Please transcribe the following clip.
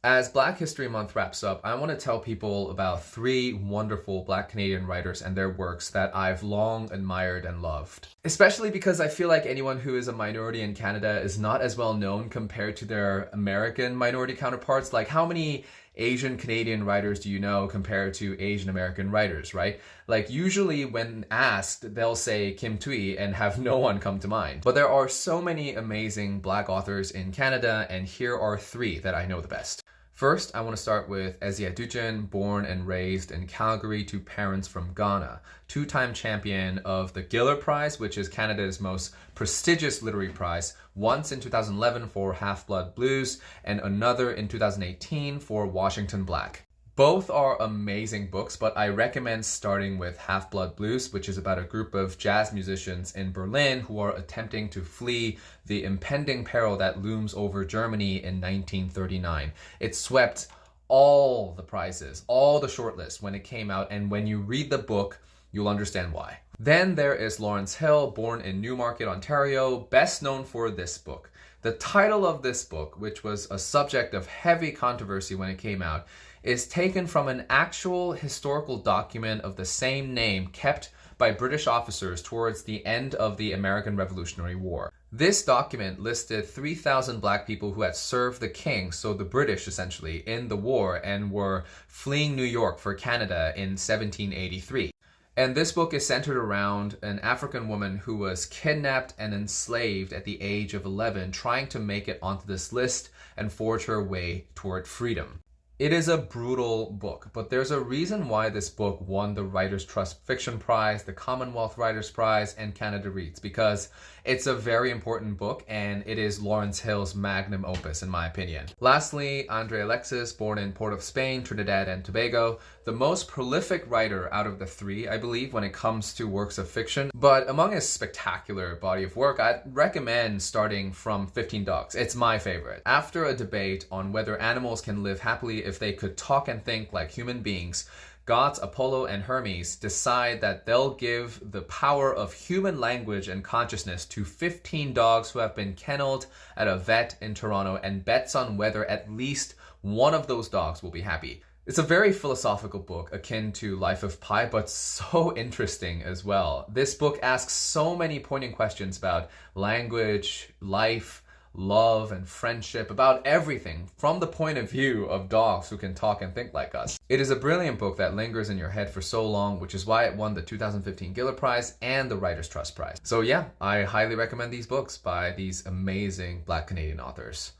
As Black History Month wraps up, I want to tell people about three wonderful Black Canadian writers and their works that I've long admired and loved. Especially because I feel like anyone who is a minority in Canada is not as well known compared to their American minority counterparts. Like, how many Asian Canadian writers do you know compared to Asian American writers, right? Like, usually when asked, they'll say Kim Thuy and have no one come to mind. But there are so many amazing Black authors in Canada, and here are three that I know the best. First, I want to start with Ezi Aduchin, born and raised in Calgary to parents from Ghana, two-time champion of the Giller Prize, which is Canada's most prestigious literary prize, once in 2011 for Half-Blood Blues, and another in 2018 for Washington Black. Both are amazing books, but I recommend starting with Half-Blood Blues, which is about a group of jazz musicians in Berlin who are attempting to flee the impending peril that looms over Germany in 1939. It swept all the prizes, all the shortlists when it came out, and when you read the book, you'll understand why. Then there is Lawrence Hill, born in Newmarket, Ontario, best known for this book. The title of this book, which was a subject of heavy controversy when it came out, is taken from an actual historical document of the same name kept by British officers towards the end of the American Revolutionary War. This document listed 3,000 Black people who had served the king, so the British essentially, in the war and were fleeing New York for Canada in 1783. And this book is centered around an African woman who was kidnapped and enslaved at the age of 11, trying to make it onto this list and forge her way toward freedom. It is a brutal book, but there's a reason why this book won the Writers' Trust Fiction Prize, the Commonwealth Writers' Prize, and Canada Reads, because it's a very important book and it is Lawrence Hill's magnum opus, in my opinion. Lastly, Andre Alexis, born in Port of Spain, Trinidad and Tobago, the most prolific writer out of the three, I believe, when it comes to works of fiction. But among his spectacular body of work, I'd recommend starting from 15 Dogs. It's my favorite. After a debate on whether animals can live happily if they could talk and think like human beings, gods Apollo and Hermes decide that they'll give the power of human language and consciousness to 15 dogs who have been kennelled at a vet in Toronto, and bets on whether at least one of those dogs will be happy. It's a very philosophical book akin to Life of Pi, but so interesting as well. This book asks so many poignant questions about language, life, love, and friendship, about everything from the point of view of dogs who can talk and think like us. It is a brilliant book that lingers in your head for so long, which is why it won the 2015 Giller Prize and the Writers' Trust Prize. So yeah, I highly recommend these books by these amazing Black Canadian authors.